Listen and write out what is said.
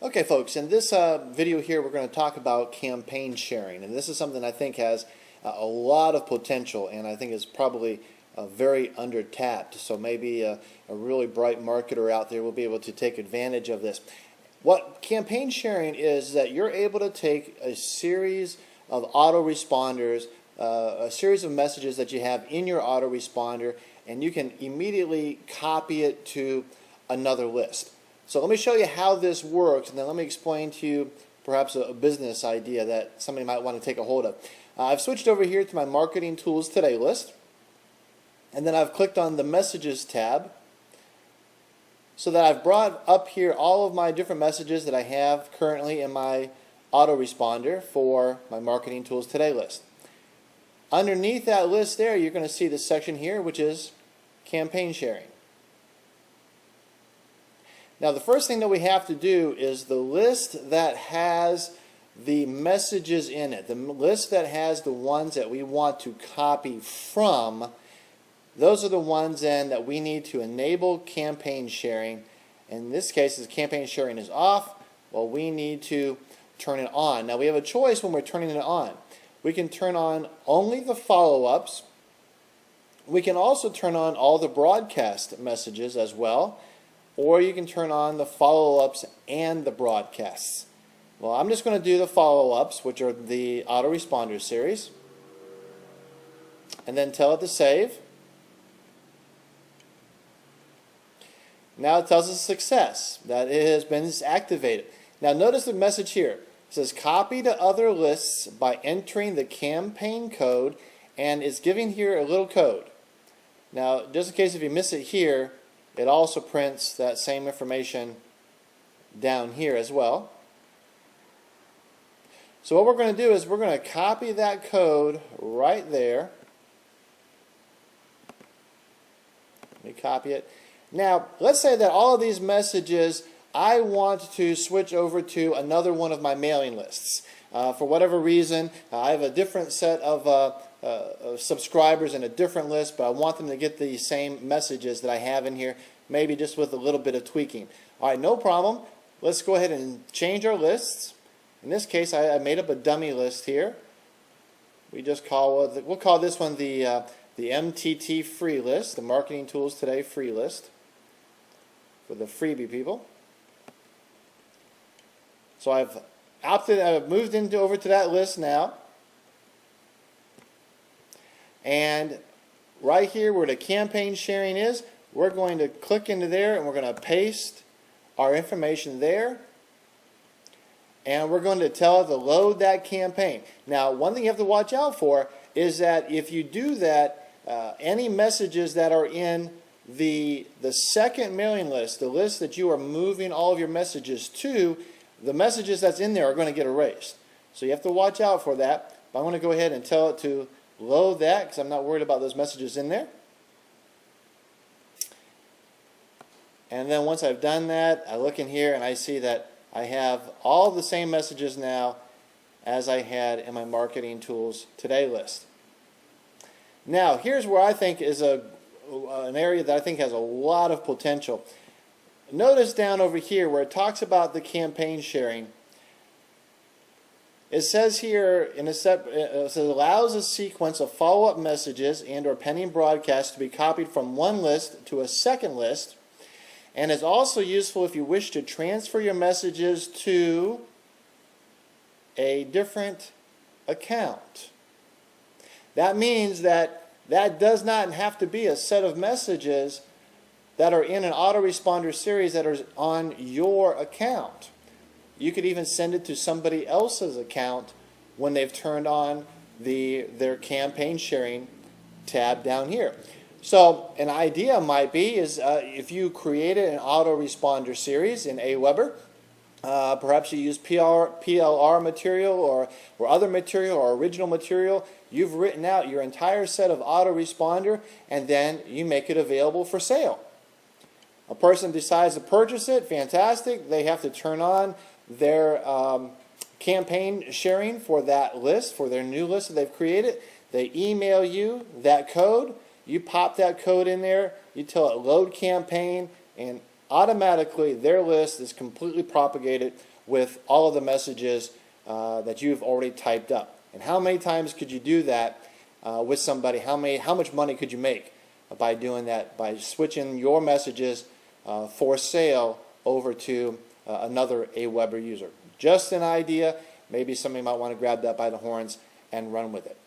Okay folks, in this video here we're going to talk about campaign sharing, and this is something I think has a lot of potential, and I think is probably very under-tapped. So maybe a really bright marketer out there will be able to take advantage of this. What campaign sharing is that you're able to take a series of autoresponders, a series of messages that you have in your autoresponder, and you can immediately copy it to another list. So let me show you how this works, and then let me explain to you perhaps a business idea that somebody might want to take a hold of. I've switched over here to my Marketing Tools Today list, and then I've clicked on the Messages tab, so that I've brought up here all of my different messages that I have currently in my autoresponder for my Marketing Tools Today list. Underneath that list there, you're going to see this section here, which is campaign sharing. Now the first thing that we have to do is the list that has the messages in it, the list that has the ones that we want to copy from, those are the ones then that we need to enable campaign sharing. In this case, as campaign sharing is off, well, we need to turn it on. Now we have a choice when we're turning it on. We can turn on only the follow-ups. We can also turn on all the broadcast messages as well. Or you can turn on the follow-ups and the broadcasts. Well, I'm just going to do the follow-ups, which are the autoresponder series, and then tell it to save. Now it tells us success, that it has been activated. Now notice the message here. It says copy to other lists by entering the campaign code, and it's giving here a little code. Now just in case if you miss it here, it also prints that same information down here as well. So what we're going to do is we're going to copy that code right there. Let me copy it. Now let's say that all of these messages I want to switch over to another one of my mailing lists. For whatever reason, I have a different set of subscribers in a different list, but I want them to get the same messages that I have in here, maybe just with a little bit of tweaking. Alright, no problem. Let's go ahead and change our lists. In this case, I made up a dummy list here. We'll call this one the MTT free list, the Marketing Tools Today free list, for the freebie people. So I've moved over to that list now. And right here where the campaign sharing is, we're going to click into there and we're going to paste our information there. And we're going to tell it to load that campaign. Now, one thing you have to watch out for is that if you do that, any messages that are in the second mailing list, the list that you are moving all of your messages to, the messages that's in there are going to get erased. So you have to watch out for that. But I'm going to go ahead and tell it to load that because I'm not worried about those messages in there. And then once I've done that, I look in here and I see that I have all the same messages now as I had in my Marketing Tools Today list. Now here's where I think is an area that I think has a lot of potential. Notice down over here where it talks about the campaign sharing. It says here, it says allows a sequence of follow-up messages and or pending broadcasts to be copied from one list to a second list, and is also useful if you wish to transfer your messages to a different account. That means that does not have to be a set of messages that are in an autoresponder series that are on your account. You could even send it to somebody else's account when they've turned on their campaign sharing tab down here. So an idea might be is if you created an autoresponder series in Aweber, perhaps you use PLR material or other material or original material, you've written out your entire set of autoresponder and then you make it available for sale. A person decides to purchase it, fantastic. They have to turn on their campaign sharing for that list, for their new list that they've created. They email you that code. You pop that code in there. You tell it load campaign, and automatically their list is completely propagated with all of the messages that you've already typed up. And how many times could you do that with somebody? How much money could you make by doing that, by switching your messages for sale over to another Aweber user? Just an idea. Maybe somebody might want to grab that by the horns and run with it.